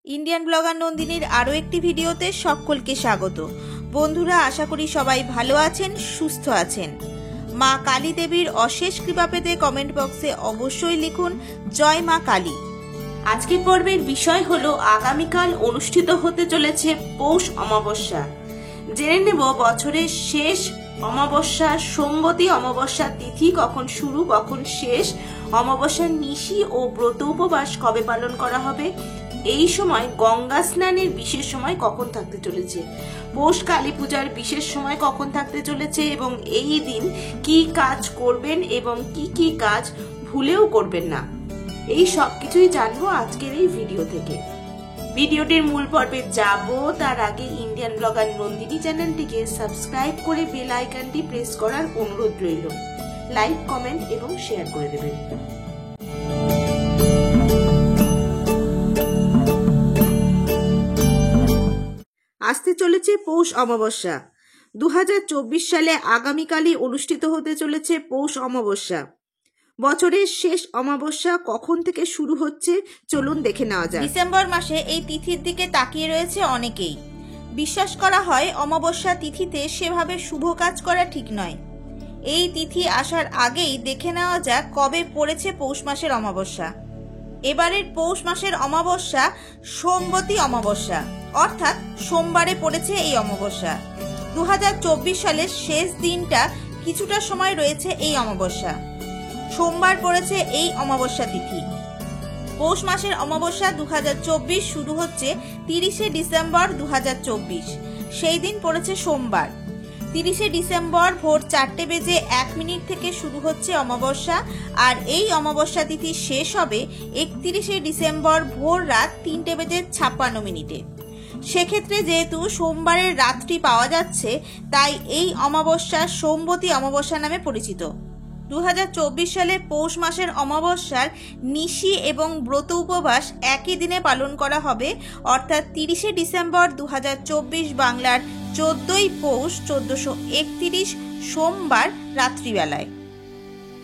Indian blogger নন্দিনীর আরও একটি ভিডিওতে সকলকে স্বাগত। বন্ধুরা, আশা করি সবাই ভালো আছেন, সুস্থ আছেন। মা কালী দেবীর অশেষ কৃপা পেতে কমেন্ট বক্সে অবশ্যই লিখুন জয় মা কালী। আজকের পর্বের বিষয় হলো আগামীকাল অনুষ্ঠিত হতে চলেছে পৌষ অমাবস্যা। জেনে নেব বছরের শেষ অমাবস্যা, সোমবতী অমাবস্যা তিথি কখন শুরু কখন শেষ, অমাবস্যার নিশি ও ব্রত উপবাস কবে পালন করা হবে, এই সময় গঙ্গা স্নানের বিশেষ সময় কখন থাকতে চলেছে, পৌষ কালী পূজার বিশেষ সময় কখন থাকতে চলেছে এবং এই দিন কি কাজ করবেন এবং কি কি কাজ ভুলেও করবেন না, এই সব কিছুই জানবো আজকের এই ভিডিও থেকে। ভিডিওটির মূল পর্বে যাব তার আগে ইন্ডিয়ান ব্লগার নন্দিনী চ্যানেলটিকে সাবস্ক্রাইব করে বেল আইকনটি প্রেস করার অনুরোধ রইল। লাইক, কমেন্ট এবং শেয়ার করে দেবেন। আসতে চলেছে পৌষ অমাবস্যা। 2024 সালে আগামীকালই অনুষ্ঠিত হতে চলেছে পৌষ অমাবস্যা। বছরের শেষ অমাবস্যা কখন থেকে শুরু হচ্ছে চলুন দেখে নেওয়া যায়। ডিসেম্বর মাসে এই তিথির দিকে তাকিয়ে রয়েছে অনেকেই। বিশ্বাস করা হয় অমাবস্যা তিথিতে সেভাবে শুভ কাজ করা ঠিক নয়। এই তিথি আসার আগেই দেখে নেওয়া যাক কবে পড়েছে পৌষ মাসের অমাবস্যা। এবারের পৌষ মাসের অমাবস্যা সোমবতী অমাবস্যা, অর্থাৎ সোমবারে পড়েছে এই অমাবস্যা। 2024 সালের শেষ দিনটা কিছুটা সময় রয়েছে এই অমাবস্যা। সোমবার পড়েছে এই অমাবস্যা তিথি। পৌষ মাসের অমাবস্যা 2024 শুরু হচ্ছে 30শে ডিসেম্বর 2024। সেই দিন পড়েছে সোমবার। 30শে ডিসেম্বর ভোর 4:01 থেকে শুরু হচ্ছে অমাবস্যা, আর এই অমাবস্যা তিথি শেষ হবে 31শে ডিসেম্বর ভোর রাত 3:56। সেক্ষেত্রে যেহেতু সোমবারের রাতটি পাওয়া যাচ্ছে, তাই এই অমাবস্যা সোমবতী অমাবস্যা নামে পরিচিত। 2024 সালে পৌষ মাসের অমাবস্যার নিশি এবং ব্রত উপবাস একই দিনে পালন করা হবে, অর্থাৎ 30শে ডিসেম্বর 2024 বাংলার 14ই পৌষ 1431 সোমবার রাত্রিবেলায়।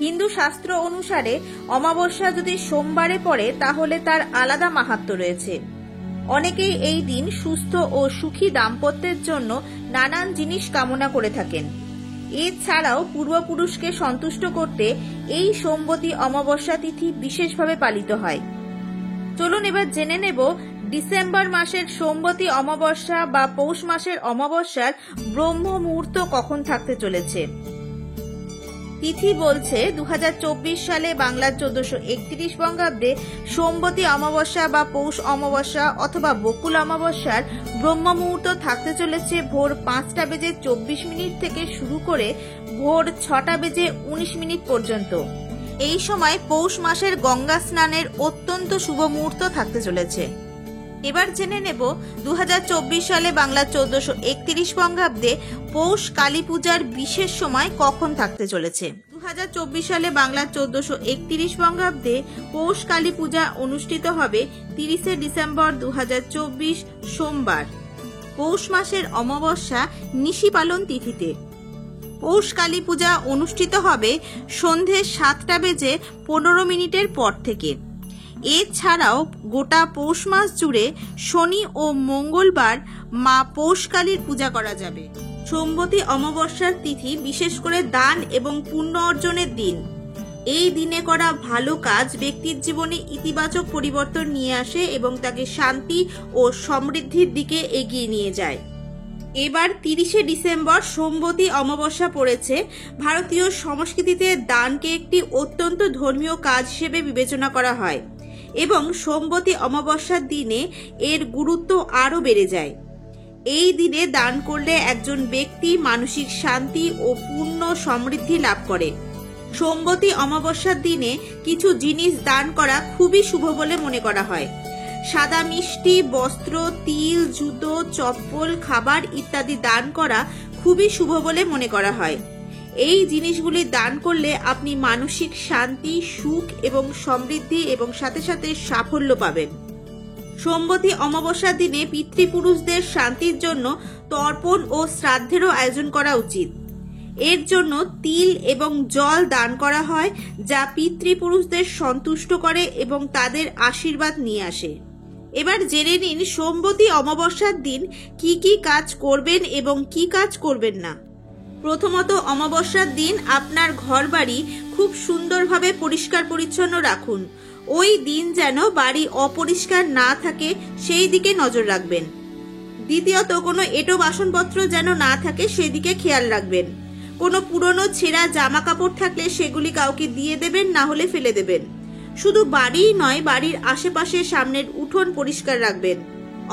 হিন্দু শাস্ত্র অনুসারে অমাবস্যা যদি সোমবারে পড়ে তাহলে তার আলাদা মাহাত্ম্য রয়েছে। অনেকেই এই দিন সুস্থ ও সুখী দাম্পত্যের জন্য নানান জিনিস কামনা করে থাকেন। এছাড়াও পূর্বপুরুষকে সন্তুষ্ট করতে এই সোমবতী অমাবস্যা তিথি বিশেষভাবে পালিত হয়। চলুন এবার জেনে নেব ডিসেম্বর মাসের সোমবতী অমাবস্যা বা পৌষ মাসের অমাবস্যার ব্রহ্ম মুহূর্ত কখন থাকতে চলেছে। তিথি বলছে 2024 সালে বাংলার 1431 বঙ্গাব্দে সোমবতী অমাবস্যা বা পৌষ অমাবস্যা অথবা বকুল অমাবস্যার ব্রহ্ম মুহূর্ত থাকতে চলেছে ভোর 5:24 থেকে শুরু করে ভোর 6:19 পর্যন্ত। এই সময় পৌষ মাসের গঙ্গা স্নানের অত্যন্ত শুভ মুহূর্ত থাকতে চলেছে। এবার জেনে নেব 2024 সালে বাংলার 1431 বঙ্গাব্দে পৌষ কালী পূজার বিশেষ সময় কখন থাকতে চলেছে। 2024 সালে বাংলার 1431 বঙ্গাব্দে পৌষ কালী পূজা অনুষ্ঠিত হবে 30শে ডিসেম্বর 2024 সোমবার। পৌষ মাসের অমাবস্যা নিশি পালন তিথিতে। পৌষ কালী পূজা অনুষ্ঠিত হবে সন্ধে 7:15 পর থেকে। এছাড়াও গোটা পৌষ মাস জুড়ে শনি ও মঙ্গলবার মা পৌষ কালীর পূজা করা যাবে। সোমবতী অমাবস্যার তিথি বিশেষ করে দান এবং পুণ্য অর্জনের দিন। এই দিনে করা ভালো কাজ ব্যক্তির জীবনে ইতিবাচক পরিবর্তন নিয়ে আসে এবং তাকে শান্তি ও সমৃদ্ধির দিকে এগিয়ে নিয়ে যায়। এবার 30শে ডিসেম্বর সোমবতী অমাবস্যা পড়েছে। ভারতীয় সংস্কৃতিতে দানকে একটি অত্যন্ত ধর্মীয় কাজ হিসেবে বিবেচনা করা হয় এবং সোমবতী অমাবস্যার দিনে এর গুরুত্ব আরও বেড়ে যায়। এই দিনে দান করলে একজন ব্যক্তি মানসিক শান্তি ও পূর্ণ সমৃদ্ধি লাভ করে। সোমবতী অমাবস্যার দিনে কিছু জিনিস দান করা খুবই শুভ বলে মনে করা হয়। সাদা মিষ্টি, বস্ত্র, তিল, জুতো, চপ্পল, খাবার ইত্যাদি দান করা খুবই শুভ বলে মনে করা হয়। এই জিনিসগুলি দান করলে আপনি মানসিক শান্তি, সুখ এবং সমৃদ্ধি এবং সাথে সাথে সাফল্য পাবেন। সোমবতী অমাবস্যার দিনে পিতৃপুরুষদের শান্তির জন্য তর্পণ ও শ্রাদ্ধেরও আয়োজন করা উচিত। এর জন্য তিল এবং জল দান করা হয়, যা পিতৃপুরুষদের সন্তুষ্ট করে এবং তাদের আশীর্বাদ নিয়ে আসে। এবার জেনে নিন সোমবতী অমাবস্যার দিন কি কি কাজ করবেন এবং কি কাজ করবেন না। প্রথমত, অমাবস্যার দিন আপনার ঘরবাড়ি খুব সুন্দরভাবে পরিষ্কার পরিচ্ছন্ন রাখুন। ওই দিন যেন বাড়ি অপরিষ্কার না থাকে সেই দিকে নজর রাখবেন। দ্বিতীয়ত, কোনো এঁটো বাসনপত্র যেন না থাকে সেদিকে খেয়াল রাখবেন। কোনো পুরনো ছেঁড়া জামা কাপড় থাকলে সেগুলি কাউকে দিয়ে দেবেন, না হলে ফেলে দেবেন। শুধু বাড়িই নয়, বাড়ির আশেপাশে সামনের উঠোন পরিষ্কার রাখবেন।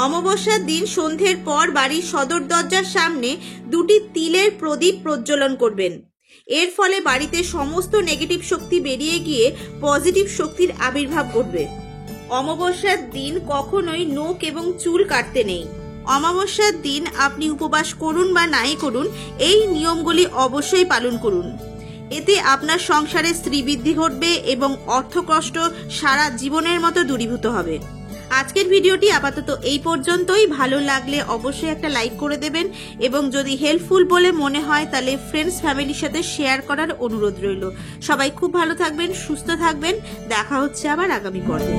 অমাবস্যার দিন সন্ধ্যের পর বাড়ির সদর দরজার সামনে 2টি তিলের প্রদীপ প্রজ্বলন করবেন। এর ফলে বাড়িতে সমস্ত নেগেটিভ শক্তি বেরিয়ে গিয়ে পজিটিভ শক্তির আবির্ভাব ঘটবে। অমাবস্যার দিন কখনোই নখ এবং চুল কাটতে নেই। অমাবস্যার দিন আপনি উপবাস করুন বা নাই করুন, এই নিয়মগুলি অবশ্যই পালন করুন। এতে আপনার সংসারে শ্রীবৃদ্ধি ঘটবে এবং অর্থকষ্ট সারা জীবনের মতো দূরীভূত হবে। আজকের ভিডিওটি আপাতত এই পর্যন্তই। ভালো লাগলে অবশ্যই একটা লাইক করে দেবেন এবং যদি হেল্পফুল বলে মনে হয় তাহলে ফ্রেন্ডস ফ্যামিলির সাথে শেয়ার করার অনুরোধ রইল। সবাই খুব ভালো থাকবেন, সুস্থ থাকবেন। দেখা হচ্ছে আবার আগামী পর্বে।